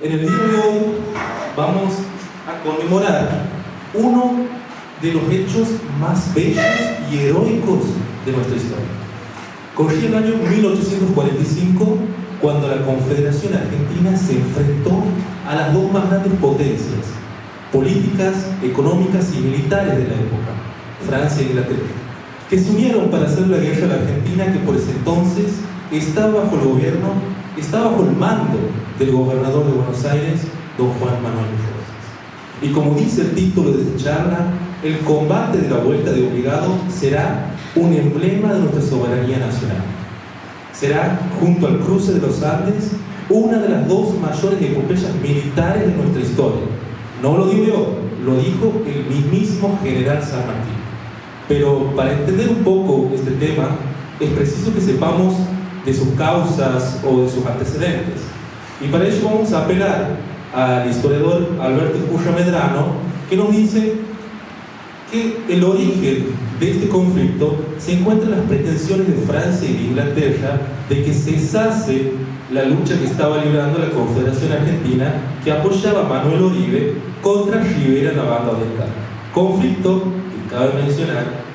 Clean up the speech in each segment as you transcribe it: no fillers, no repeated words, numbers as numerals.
En el día de hoy vamos a conmemorar uno de los hechos más bellos y heroicos de nuestra historia. Corría el año 1845 cuando la Confederación Argentina se enfrentó a las dos más grandes potencias políticas, económicas y militares de la época, Francia e Inglaterra, que se unieron para hacer la guerra a la Argentina, que por ese entonces estaba bajo el mando del gobernador de Buenos Aires, don Juan Manuel de Rosas. Y como dice el título de esta charla, el combate de la Vuelta de Obligado será un emblema de nuestra soberanía nacional. Será, junto al cruce de los Andes, una de las dos mayores epopeyas militares de nuestra historia. No lo digo yo, lo dijo el mismísimo general San Martín. Pero para entender un poco este tema, es preciso que sepamos de sus causas o de sus antecedentes. Y para ello vamos a apelar al historiador Alberto Escurra Medrano, que nos dice que el origen de este conflicto se encuentra en las pretensiones de Francia y de Inglaterra de que cesase la lucha que estaba librando la Confederación Argentina, que apoyaba a Manuel Oribe contra Rivera en la banda oriental. Conflicto que, cabe mencionar,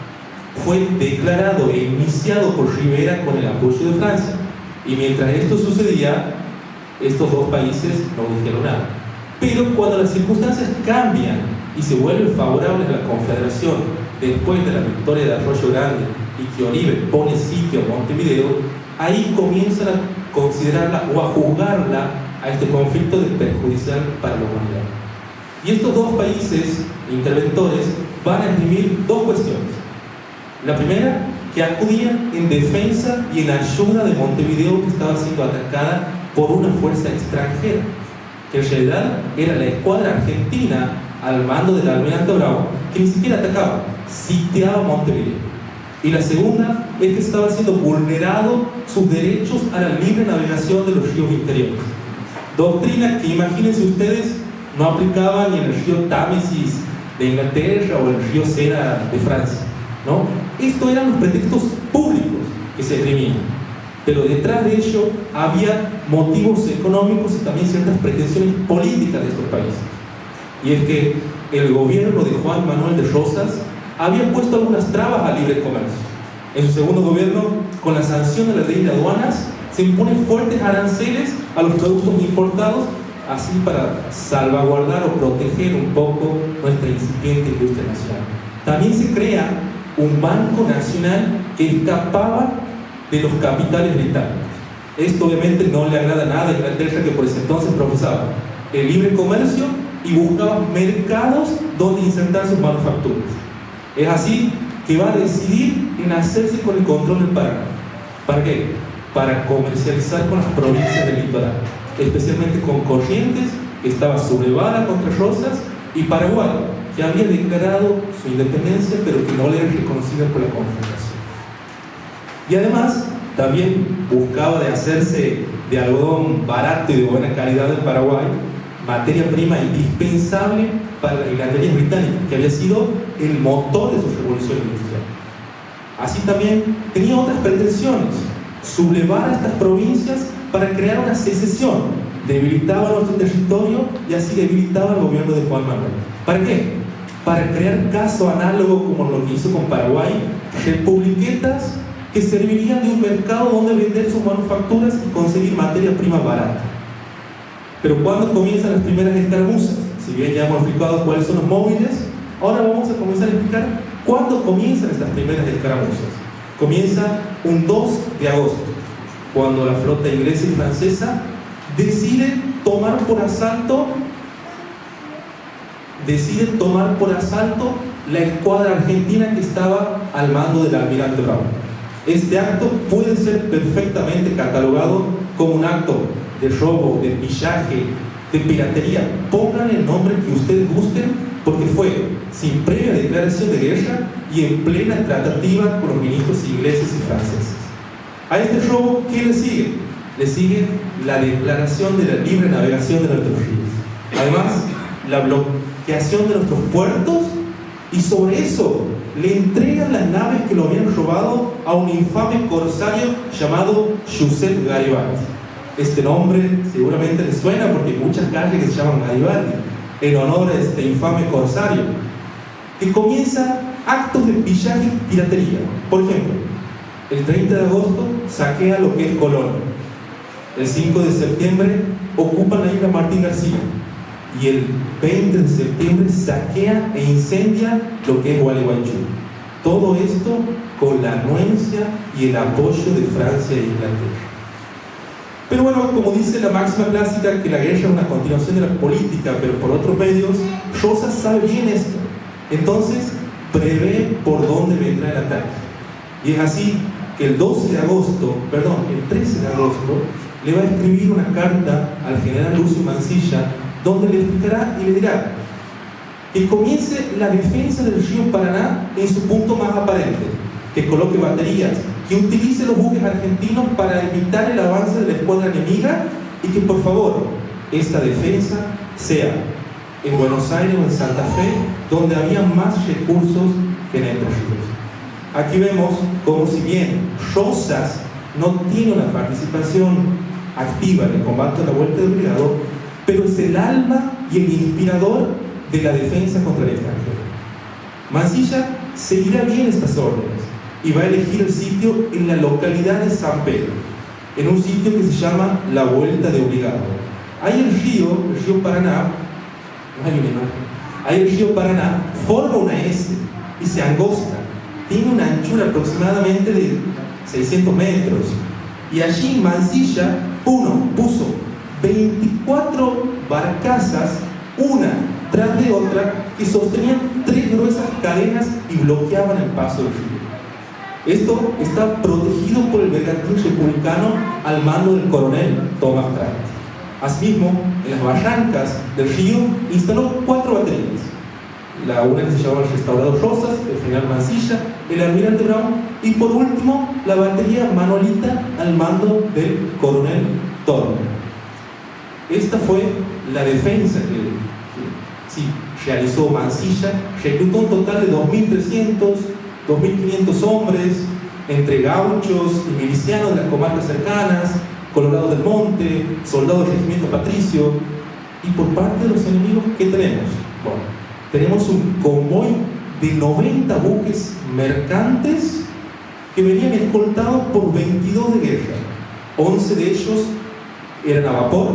fue declarado e iniciado por Rivera con el apoyo de Francia. Y mientras esto sucedía, estos dos países no dijeron nada. Pero cuando las circunstancias cambian y se vuelven favorables a la Confederación después de la victoria de Arroyo Grande y que Oribe pone sitio a Montevideo, ahí comienzan a considerarla o a juzgarla a este conflicto de perjudicial para la humanidad. Y estos dos países interventores van a escribir dos cuestiones. La primera, que acudían en defensa y en ayuda de Montevideo, que estaba siendo atacada por una fuerza extranjera, que en realidad era la escuadra argentina al mando del almirante Bravo, que ni siquiera atacaba, sitiaba Montevideo. Y la segunda es que estaba siendo vulnerado sus derechos a la libre navegación de los ríos interiores. Doctrina que, imagínense ustedes, no aplicaba ni en el río Támesis de Inglaterra o el río Sena de Francia, ¿no? Estos eran los pretextos públicos que se esgrimían, pero detrás de ello había motivos económicos y también ciertas pretensiones políticas de estos países. Y es que el gobierno de Juan Manuel de Rosas había puesto algunas trabas al libre comercio. En su segundo gobierno, con la sanción de la ley de aduanas, se imponen fuertes aranceles a los productos importados, así para salvaguardar o proteger un poco nuestra incipiente industria nacional. También se crea un banco nacional que escapaba de los capitales británicos. Esto obviamente no le agrada nada a Inglaterra, que por ese entonces profesaba el libre comercio y buscaba mercados donde insertar sus manufacturas. Es así que va a decidir en hacerse con el control del Paraná. ¿Para qué? Para comercializar con las provincias del litoral, especialmente con Corrientes, que estaba sublevada contra Rosas, y Paraguay, que había declarado su independencia, pero que no le era reconocida por la Confederación. Y además, también buscaba de hacerse de algodón barato y de buena calidad en Paraguay, materia prima indispensable para las hilanderías británicas, que había sido el motor de su revolución industrial. Así también tenía otras pretensiones: sublevar a estas provincias para crear una secesión, debilitaba nuestro territorio y así debilitaba el gobierno de Juan Manuel. ¿Para qué? Para crear caso análogo como lo que hizo con Paraguay, republiquetas que servirían de un mercado donde vender sus manufacturas y conseguir materia prima barata. Pero ¿cuándo comienzan las primeras escaramuzas? Si bien ya hemos explicado cuáles son los móviles, ahora vamos a comenzar a explicar cuándo comienzan estas primeras escaramuzas. Comienza un 2 de agosto, cuando la flota inglesa y francesa decide tomar por asalto la escuadra argentina que estaba al mando del almirante Bravo. Este acto puede ser perfectamente catalogado como un acto de robo, de pillaje, de piratería. Pongan el nombre que ustedes gusten, porque fue sin previa declaración de guerra y en plena tratativa con los ministros ingleses y franceses. A este robo, ¿qué le sigue? Le sigue la declaración de la libre navegación de nuestros ríos. Además, la bloqueación de nuestros puertos, y sobre eso le entregan las naves que lo habían robado a un infame corsario llamado Josep Garibaldi. Este nombre seguramente les suena porque hay muchas calles que se llaman Garibaldi, en honor a este infame corsario, que comienza actos de pillaje y piratería. Por ejemplo, el 30 de agosto saquea lo que es Colón. El 5 de septiembre ocupan la isla Martín García. Y el 20 de septiembre saquea e incendia lo que es Gualeguaychú. Todo esto con la anuencia y el apoyo de Francia e Inglaterra. Pero bueno, como dice la máxima clásica, que la guerra es una continuación de la política, pero por otros medios, Rosas sabe bien esto. Entonces, prevé por dónde vendrá el ataque. Y es así que el 13 de agosto, le va a escribir una carta al general Lucio Mansilla, donde le explicará y le dirá que comience la defensa del río Paraná en su punto más aparente, que coloque baterías, que utilice los buques argentinos para evitar el avance de la escuadra enemiga y que por favor esta defensa sea en Buenos Aires o en Santa Fe, donde había más recursos que en Entre Ríos. Aquí vemos como, si bien Rosas no tiene una participación activa en el combate de la Vuelta de Obligado, pero es el alma y el inspirador de la defensa contra el extranjero. Mansilla seguirá bien estas órdenes y va a elegir el sitio en la localidad de San Pedro, en un sitio que se llama la Vuelta de Obligado. Ahí el río Paraná, ahí el río Paraná forma una S y se angosta, tiene una anchura aproximadamente de 600 metros, y allí Mansilla puso 24 barcazas, una tras de otra, que sostenían 3 gruesas cadenas y bloqueaban el paso del río. Esto está protegido por el bergantín republicano al mando del coronel Tomás Prat. Asimismo, en las barrancas del río instaló 4 baterías. La una que se llamaba el Restaurador Rosas, el general Mansilla, el almirante Brown, y por último la batería Manolita al mando del coronel Turner. Esta fue la defensa que realizó Mansilla. Reclutó un total de 2.300, 2.500 hombres, entre gauchos y milicianos de las comarcas cercanas, colorados del monte, soldados del regimiento patricio. Y por parte de los enemigos, ¿qué tenemos? Bueno, tenemos un convoy de 90 buques mercantes que venían escoltados por 22 de guerra. 11 de ellos eran a vapor,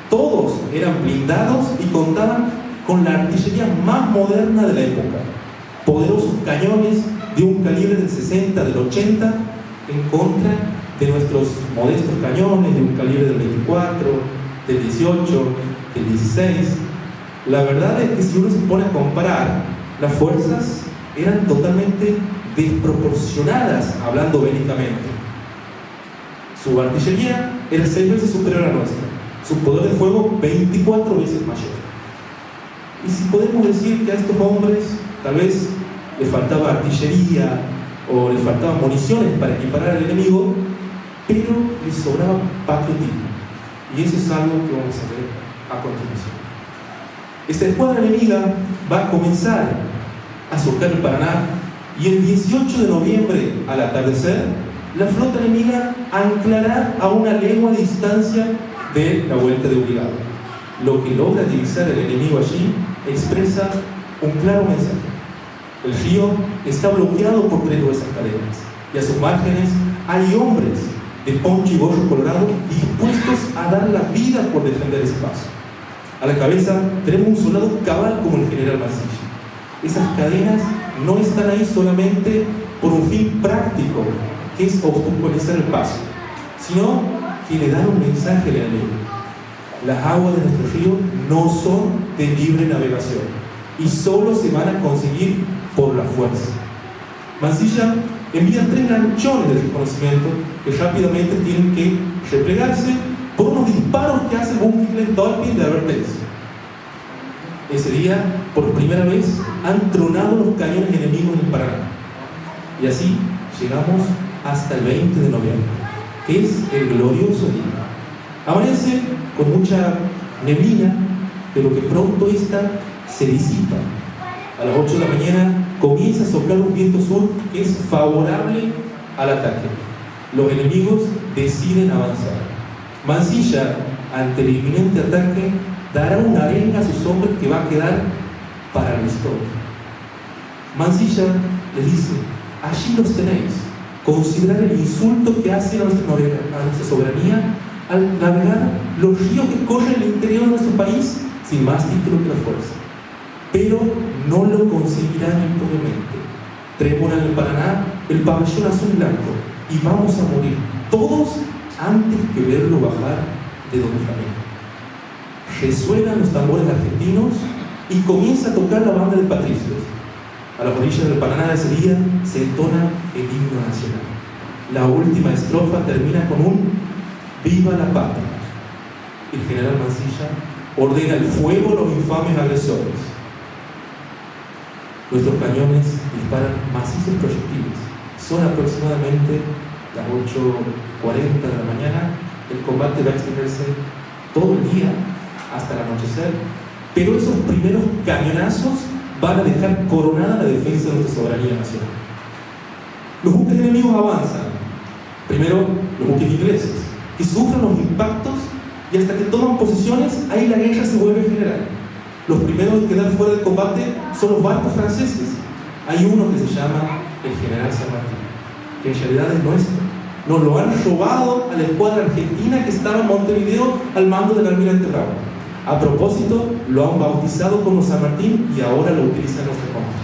todos eran blindados y contaban con la artillería más moderna de la época. Poderosos cañones de un calibre del 60, del 80, en contra de nuestros modestos cañones de un calibre del 24, del 18, del 16. La verdad es que si uno se pone a comparar, las fuerzas eran totalmente desproporcionadas, hablando bélicamente. Su artillería era 6 veces superior a nuestra, su poder de fuego 24 veces mayor. Y si podemos decir que a estos hombres tal vez les faltaba artillería o les faltaban municiones para equiparar al enemigo, pero les sobraba patriotismo. Y eso es algo que vamos a ver a continuación. Esta escuadra enemiga va a comenzar a surcar el Paraná, y el 18 de noviembre al atardecer la flota enemiga anclará a una legua de distancia de la Vuelta de Obligado. Lo que logra divisar el enemigo allí expresa un claro mensaje. El río está bloqueado por 3 gruesas cadenas, y a sus márgenes hay hombres de poncho y gorro colorado dispuestos a dar la vida por defender ese paso. A la cabeza tenemos un soldado cabal como el general Mansilla. Esas cadenas no están ahí solamente por un fin práctico, que es obstaculizar el paso, sino que le dan un mensaje al enemigo. Las aguas de nuestro río no son de libre navegación y solo se van a conseguir por la fuerza. Mansilla envía 3 lanchones de reconocimiento que rápidamente tienen que replegarse por unos disparos que hace Bunking Dolphin de advertencia. Ese día, por primera vez, han tronado los cañones enemigos en el Paraná. Y así llegamos hasta el 20 de noviembre, que es el glorioso día. Amanece con mucha neblina, pero que pronto esta se disipa. A las 8 de la mañana comienza a soplar un viento sur que es favorable al ataque. Los enemigos deciden avanzar. Mansilla, ante el inminente ataque, dará una arenga a sus hombres que va a quedar para la historia. Mansilla les dice: allí los tenéis, considerar el insulto que hace a nuestra soberanía al navegar los ríos que corren en el interior de nuestro país sin más título que la fuerza. Pero no lo conseguirán impunemente. Trémola en el Paraná el pabellón azul blanco y vamos a morir todos antes que verlo bajar de donde flamea. Resuenan los tambores argentinos y comienza a tocar la banda de patricios. A las orillas del Paraná de ese día se entona el himno nacional. La última estrofa termina con un ¡Viva la patria! El general Mansilla ordena el fuego a los infames agresores. Nuestros cañones disparan macizos proyectiles. Son aproximadamente las 8:40 de la mañana. El combate va a extenderse todo el día hasta el anochecer, pero esos primeros cañonazos van a dejar coronada la defensa de nuestra soberanía nacional. Los buques enemigos avanzan. Primero los buques ingleses, que sufren los impactos y hasta que toman posiciones, ahí la guerra se vuelve general. Los primeros en quedar fuera de combate son los barcos franceses. Hay uno que se llama el General San Martín, que en realidad es nuestro. Nos lo han robado a la escuadra argentina que estaba en Montevideo al mando del almirante Bravo. A propósito, lo han bautizado como San Martín y ahora lo utilizan en nuestra contra.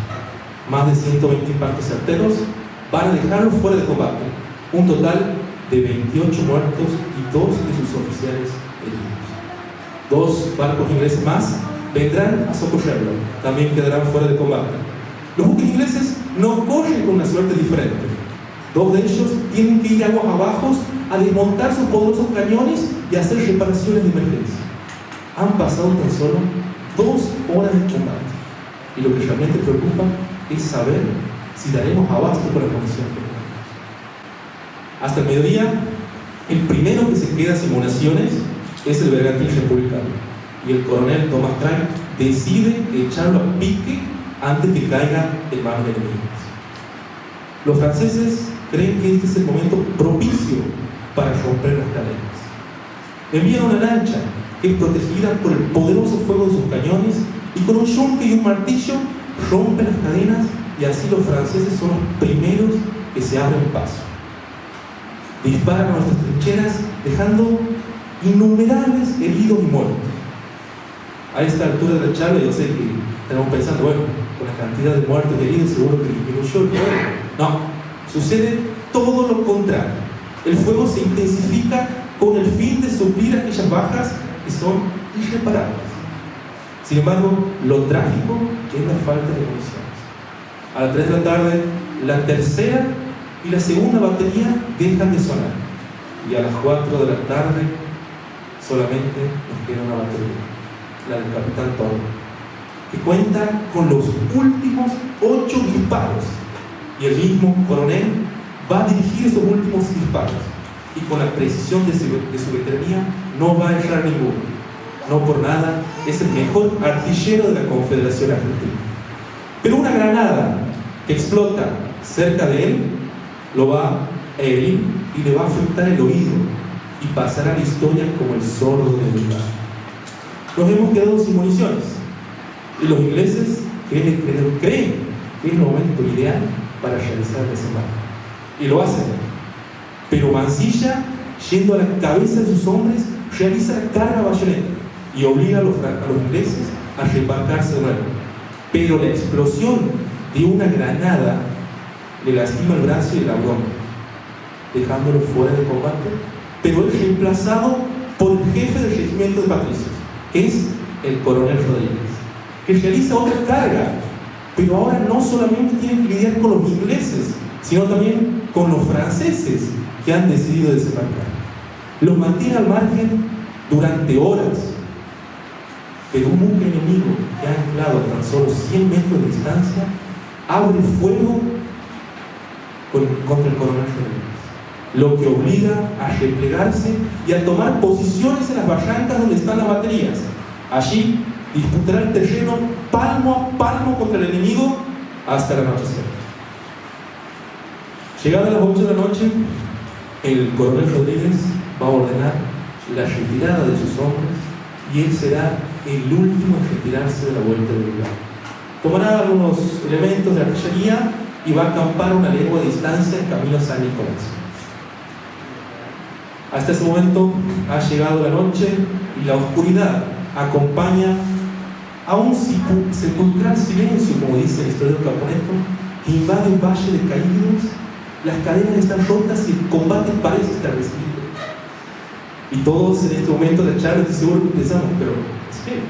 Más de 120 impactos certeros van a dejarlo fuera de combate. Un total de 28 muertos y 2 de sus oficiales heridos. 2 barcos ingleses más vendrán a socorrerlo. También quedarán fuera de combate. Los buques ingleses no corren con una suerte diferente. 2 de ellos tienen que ir aguas abajo a desmontar sus poderosos cañones y hacer reparaciones de emergencia. Han pasado tan solo 2 horas de combate. Y lo que realmente preocupa es saber si daremos abasto con la condición que tenemos. Hasta el mediodía, el primero que se queda sin municiones es el bergantín republicano. Y el coronel Tomás Train decide echarlo a pique antes que caiga en manos enemigas. Los franceses creen que este es el momento propicio para romper las cadenas. Envían una lancha que es protegida por el poderoso fuego de sus cañones y con un yunque y un martillo rompe las cadenas y así los franceses son los primeros que se abren paso. Disparan a nuestras trincheras dejando innumerables heridos y muertos. A esta altura de la charla yo sé que estamos pensando, bueno, con la cantidad de muertos y heridos seguro que disminuyó el fuego. No, sucede todo lo contrario. El fuego se intensifica con el fin de suplir aquellas bajas que son irreparables. Sin embargo, lo trágico es la falta de municiones. A las 3 de la tarde, la tercera y la segunda batería dejan de sonar. Y a las 4 de la tarde solamente nos queda una batería, la del capitán Torre, que cuenta con los últimos 8 disparos. Y el mismo coronel va a dirigir esos últimos disparos. Y con la precisión de su veteranía no va a errar ninguno. No por nada es el mejor artillero de la Confederación Argentina. Pero una granada que explota cerca de él lo va a herir y le va a afectar el oído y pasará a la historia como el sordo de lugar. Nos hemos quedado sin municiones y los ingleses creen que es el momento ideal para realizar el desembarco y lo hacen. Pero Mansilla, yendo a la cabeza de sus hombres, realiza la carga bayoneta y obliga a los ingleses a reembarcarse de nuevo. Pero la explosión de una granada le lastima el brazo y el abdomen, dejándolo fuera de combate, pero es reemplazado por el jefe del regimiento de patricios, que es el coronel Rodríguez, que realiza otra carga, pero ahora no solamente tienen que lidiar con los ingleses, sino también con los franceses que han decidido desembarcar. Los mantiene al margen durante horas, pero un buque enemigo que ha anclado a tan solo 100 metros de distancia abre fuego contra el coronel Rodríguez, lo que obliga a replegarse y a tomar posiciones en las barrancas donde están las baterías. Allí disputará el terreno palmo a palmo contra el enemigo hasta el anochecer. Llegada las 8 de la noche, el coronel Rodríguez va a ordenar la retirada de sus hombres, y él será el último en retirarse de la vuelta del lugar. Tomará algunos elementos de artillería y va a acampar a una legua de distancia en camino a San Nicolás. Hasta ese momento ha llegado la noche y la oscuridad acompaña a un sepulcral silencio, como dice el historiador Caponeto, que invade un valle de caídos. Las cadenas están rotas y el combate parece estar resuelto. Y todos en este momento de la charla, estoy seguro que pensamos, pero espera,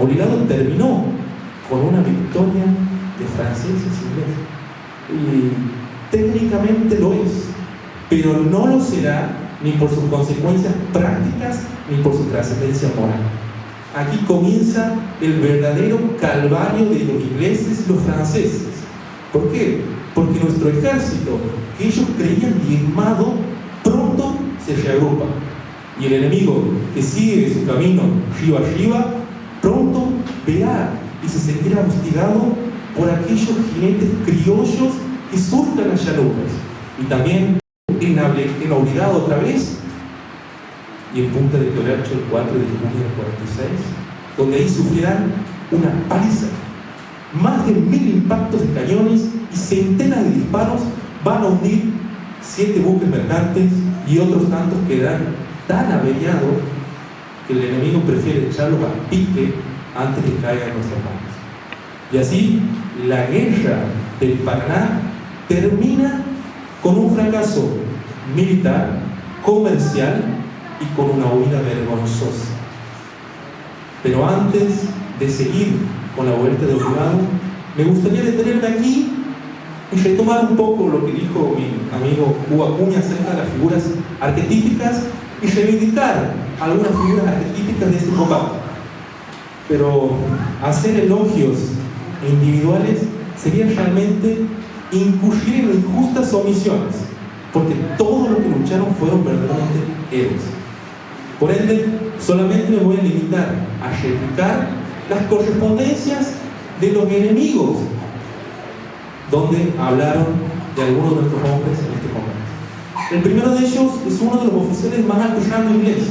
Obligado terminó con una victoria de franceses y ingleses. Y técnicamente lo es, pero no lo será ni por sus consecuencias prácticas ni por su trascendencia moral. Aquí comienza el verdadero calvario de los ingleses y los franceses. ¿Por qué? Porque nuestro ejército, que ellos creían diezmado, pronto se reagrupa. Y el enemigo que sigue su camino río arriba, pronto verá y se sentirá hostigado por aquellos jinetes criollos que surcan las llanuras. Y también en Obligado otra vez, y en Punta de Toracho el 4 de junio del 46, donde ahí sufrirán una paliza. Más de 1000 impactos de cañones y centenas de disparos van a hundir 7 buques mercantes, y otros tantos quedarán tan averiados que el enemigo prefiere echarlos a pique antes que caigan en nuestras manos. Y así la guerra del Paraná termina con un fracaso militar, comercial y con una huida vergonzosa. Pero antes de seguir con la vuelta de Obligado, me gustaría detenerme aquí y retomar un poco lo que dijo mi amigo Hugo Acuña acerca de las figuras arquetípicas y reivindicar algunas figuras arquetípicas de este combate. Pero hacer elogios individuales sería realmente incurrir en injustas omisiones, porque todos los que lucharon fueron verdaderamente héroes. Por ende, solamente me voy a limitar a replicar las correspondencias de los enemigos, donde hablaron de algunos de nuestros hombres en este combate. El primero de ellos es uno de los oficiales más altos rango inglés,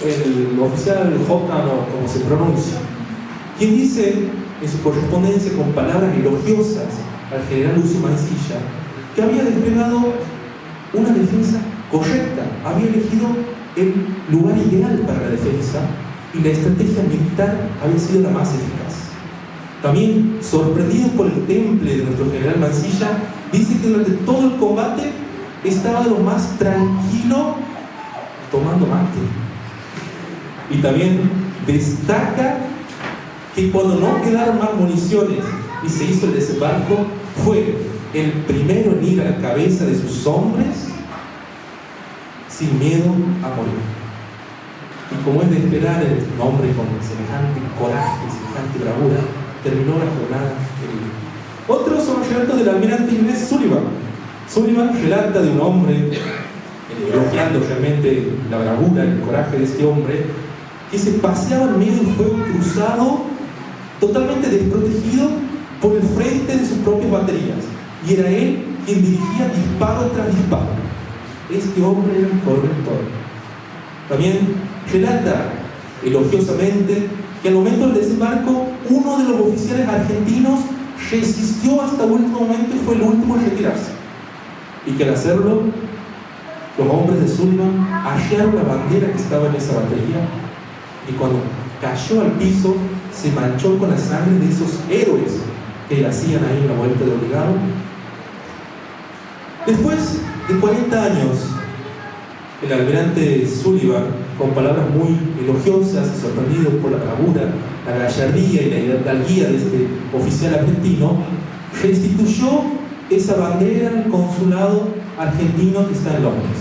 el oficial Houghton, o como se pronuncia, quien dice en su correspondencia con palabras elogiosas al general Lucio Mansilla que había desplegado una defensa correcta, había elegido el lugar ideal para la defensa y la estrategia militar había sido la más eficaz. También, sorprendido por el temple de nuestro general Mansilla, dice que durante todo el combate estaba de lo más tranquilo tomando mate. Y también destaca que cuando no quedaron más municiones y se hizo el desembarco, fue el primero en ir a la cabeza de sus hombres sin miedo a morir. Y como es de esperar, un hombre con semejante coraje, semejante bravura, terminó la jornada herido. Otros son los relatos del almirante inglés Sullivan. Sullivan relata de un hombre, elogiando realmente la bravura, el coraje de este hombre, que se paseaba en medio del fuego cruzado, totalmente desprotegido por el frente de sus propias baterías. Y era él quien dirigía disparo tras disparo. Este hombre era el coronel Torre. También relata elogiosamente que al momento del desembarco, uno de los oficiales argentinos resistió hasta el último momento y fue el último en retirarse. Y que al hacerlo, los hombres de Sullivan arriaron la bandera que estaba en esa batería, y cuando cayó al piso, se manchó con la sangre de esos héroes que yacían ahí en la vuelta de Obligado. Después de 40 años, el almirante Sullivan, con palabras muy elogiosas y sorprendido por la bravura, la gallardía y la hidalguía de este oficial argentino, restituyó esa bandera al consulado argentino que está en Londres.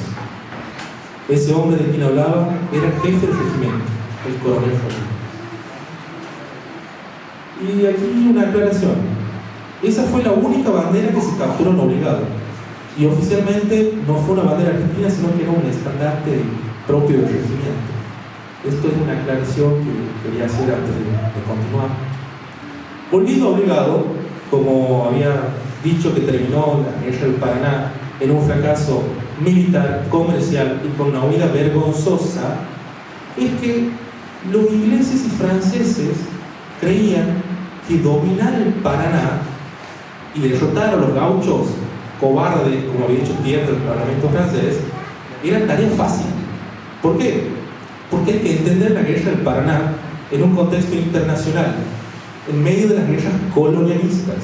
Ese hombre de quien hablaba era el jefe del regimiento, el coronel Rodríguez. Y aquí una aclaración: esa fue la única bandera que se capturó en Obligado, y oficialmente no fue una bandera argentina, sino que era un estandarte propio del regimiento. Esto es una aclaración que quería hacer antes de continuar. Volviendo a Obligado, como había dicho que terminó la guerra del Paraná en un fracaso militar, comercial y con una huida vergonzosa, es que los ingleses y franceses creían que dominar el Paraná y derrotar a los gauchos cobardes, como había hecho Thiers del Parlamento francés, era tarea fácil. ¿Por qué? Porque hay que entender la guerra del Paraná en un contexto internacional, en medio de las guerras colonialistas.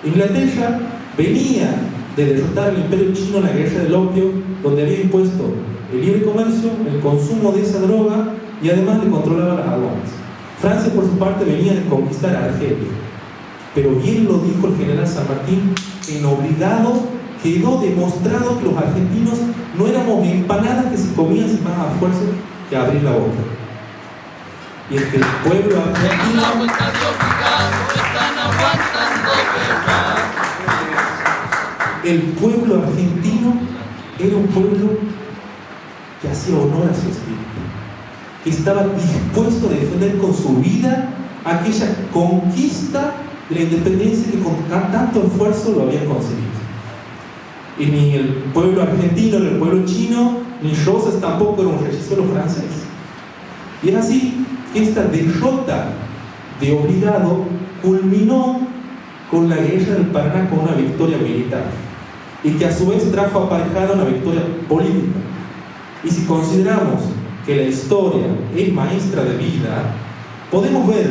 Inglaterra venía de derrotar al Imperio Chino en la guerra del opio, donde había impuesto el libre comercio, el consumo de esa droga y además le controlaba las aduanas. Francia, por su parte, venía de conquistar a Argelia. Pero bien lo dijo el general San Martín, en Obligado quedó demostrado que los argentinos no éramos empanadas que se comían sin más esfuerzo que abrir la boca. Y es que el pueblo argentino era un pueblo que hacía honor a su espíritu, que estaba dispuesto a defender con su vida aquella conquista de la independencia que con tanto esfuerzo lo habían conseguido. Y ni el pueblo argentino, ni el pueblo chino, ni Rosas tampoco era un regicero francés. Y es así que esta derrota de Obligado culminó con la guerra del Paraná con una victoria militar, y que a su vez trajo aparejada una victoria política. Y si consideramos que la historia es maestra de vida, podemos ver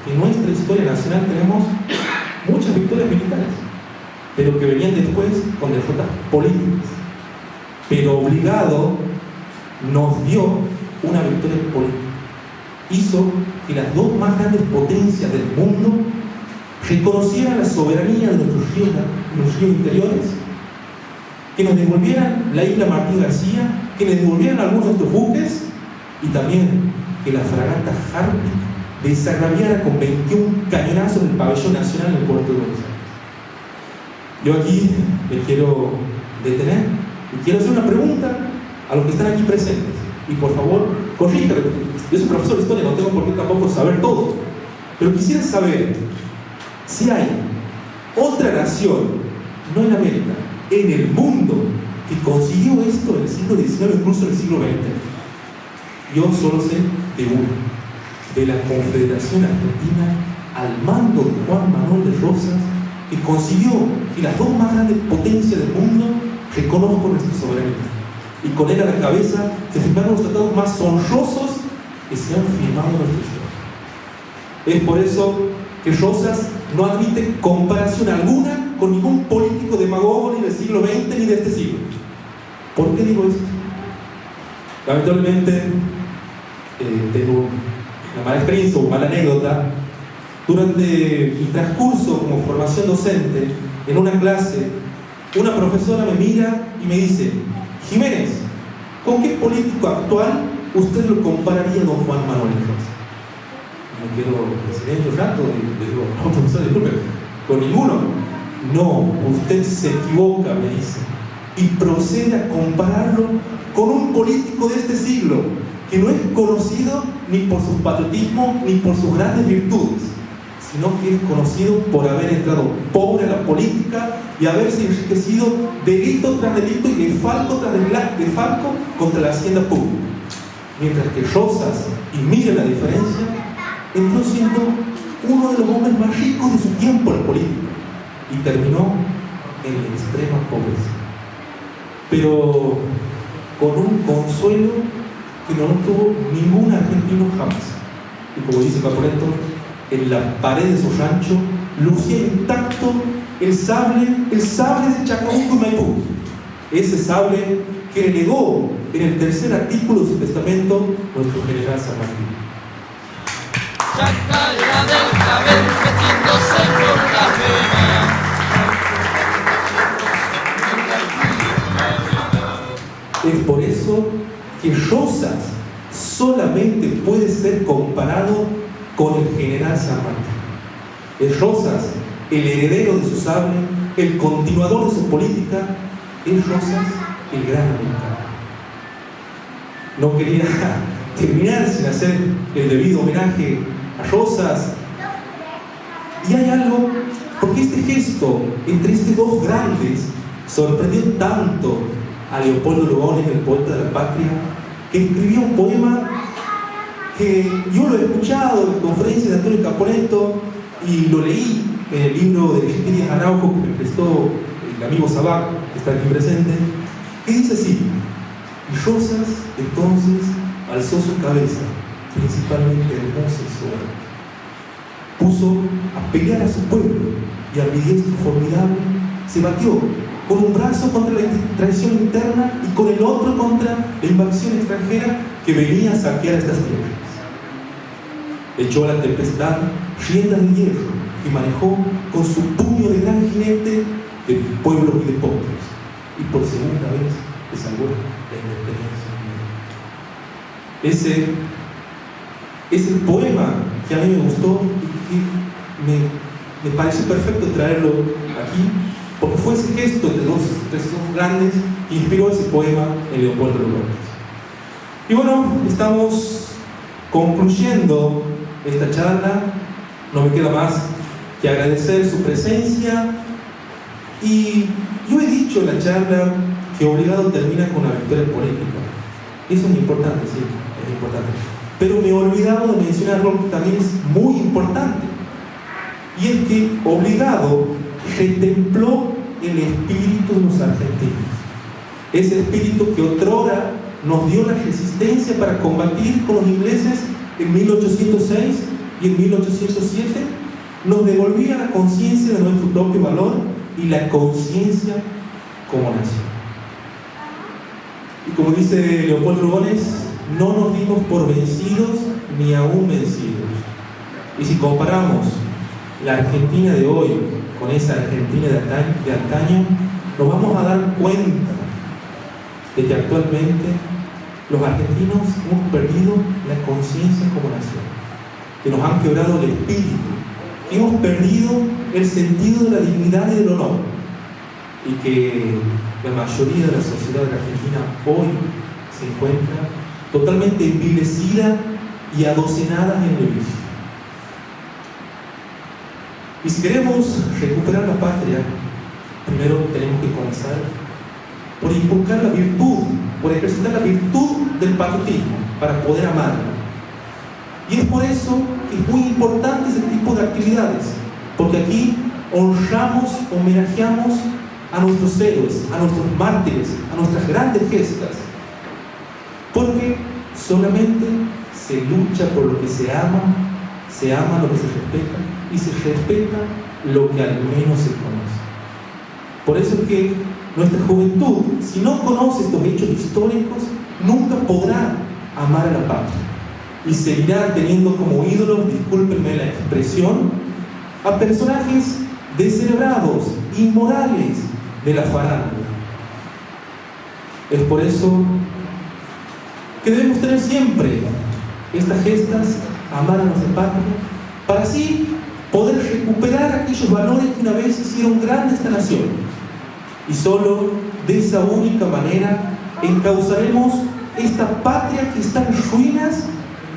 que en nuestra historia nacional tenemos muchas victorias militares, pero que venían después con derrotas políticas. Pero Obligado nos dio una victoria política. Hizo que las dos más grandes potencias del mundo reconocieran la soberanía de nuestros ríos interiores, que nos devolvieran la isla Martín García, que nos devolvieran algunos de nuestros buques, y también que la fragata Harpic desagraviara con 21 cañonazos del pabellón nacional en el puerto de Buenos Aires. Yo aquí me quiero detener y quiero hacer una pregunta a los que están aquí presentes. Y por favor, corríjame. Yo soy profesor de historia, no tengo por qué tampoco saber todo. Pero quisiera saber si hay otra nación, no en América, en el mundo, que consiguió esto en el siglo XIX, incluso en el siglo XX. Yo solo sé de una, de la Confederación Argentina, al mando de Juan Manuel de Rosas, que consiguió que las dos más grandes potencias del mundo reconozcan nuestra soberanía. Y con él a la cabeza se firmaron los tratados más honrosos que se han firmado en nuestra historia. Es por eso que Rosas no admite comparación alguna con ningún político demagogo ni del siglo XX ni de este siglo. ¿Por qué digo esto? Lamentablemente tengo una mala experiencia o mala anécdota. Durante mi transcurso como formación docente en una clase, una profesora me mira y me dice: Jiménez, ¿con qué político actual usted lo compararía a don Juan Manuel de Rosas? Me quedo en silencio un rato y le digo: no, profesor, disculpe, con ninguno. No, usted se equivoca, me dice, y procede a compararlo con un político de este siglo, que no es conocido ni por su patriotismo ni por sus grandes virtudes, sino que es conocido por haber entrado pobre a la política y haberse enriquecido delito tras delito y desfalco tras desfalco contra la hacienda pública. Mientras que Rosas, y mire la diferencia, entró siendo uno de los hombres más ricos de su tiempo en la política y terminó en la extrema pobreza, pero con un consuelo que no tuvo ningún argentino jamás. Y como dice Caporetto, en la pared de su rancho lucía intacto el sable de Chacabuco y Maipú, ese sable que heredó en el tercer artículo de su testamento nuestro general San Martín. Chacala del clavel metiéndose por la vena. Es por eso que Rosas solamente puede ser comparado con el general San Martín. Es Rosas el heredero de su sable, el continuador de su política, es Rosas el gran americano. No quería terminar sin hacer el debido homenaje a Rosas. Y hay algo, porque este gesto entre estos dos grandes sorprendió tanto a Leopoldo Lugones, el poeta de la patria, que escribió un poema que yo lo he escuchado en conferencias de Antonio Caponeto y lo leí en el libro de Ezequiel Araujo que me prestó el amigo Sabac, que está aquí presente, que dice así: y Rosas entonces alzó su cabeza, principalmente hermosa y sobria, puso a pelear a su pueblo y ambidiestro formidable se batió con un brazo contra la traición interna y con el otro contra la invasión extranjera que venía a saquear estas tierras. Echó a la tempestad riendas de hierro que manejó con su puño de gran jinete de pueblos y de potros, y por segunda vez le salvó la independencia. Ese poema que a mí me gustó y que me pareció perfecto traerlo aquí, porque fue ese gesto de dos grandes que inspiró ese poema en Leopoldo Lugones. Y bueno, estamos concluyendo esta charla. No me queda más que agradecer su presencia. Y yo he dicho en la charla que obligado termina con la victoria política. Eso es importante, sí, es importante. Pero me he olvidado de mencionar algo que también es muy importante. Y es que obligado retempló el espíritu de los argentinos. Ese espíritu que otrora nos dio la resistencia para combatir con los ingleses en 1806 y en 1807, nos devolvía la conciencia de nuestro propio valor y la conciencia como nación. Y como dice Leopoldo Lugones, no nos dimos por vencidos ni aún vencidos. Y si comparamos la Argentina de hoy con esa Argentina de antaño, nos vamos a dar cuenta de que actualmente los argentinos hemos perdido la conciencia como nación, que nos han quebrado el espíritu, que hemos perdido el sentido de la dignidad y del honor, y que la mayoría de la sociedad de la Argentina hoy se encuentra totalmente envilecida y adocenada en el vicio. Y si queremos recuperar la patria, primero tenemos que comenzar por inculcar la virtud, por ejercitar la virtud del patriotismo para poder amarla. Y es por eso que es muy importante ese tipo de actividades, porque aquí honramos, homenajeamos a nuestros héroes, a nuestros mártires, a nuestras grandes gestas, porque solamente se lucha por lo que se ama lo que se respeta, y se respeta lo que al menos se conoce. Por eso es que nuestra juventud, si no conoce estos hechos históricos, nunca podrá amar a la patria y seguirá teniendo como ídolos, discúlpenme la expresión, a personajes descerebrados, inmorales de la farándula. Es por eso que debemos tener siempre estas gestas, amar a nuestra patria, para así poder recuperar aquellos valores que una vez hicieron grande esta nación. Y solo de esa única manera encauzaremos esta patria que está en ruinas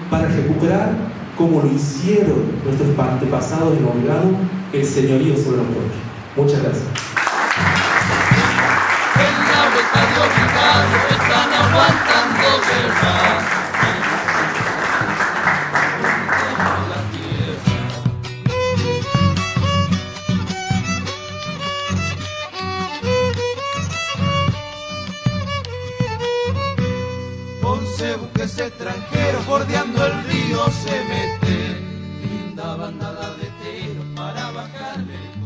para recuperar, como lo hicieron nuestros antepasados en Obligado, el señorío sobre los pueblos. Muchas gracias. En la vuelta de Obligado están aguantando guerra. Buques extranjeros bordeando el río se meten, linda bandada de teros para bajarle.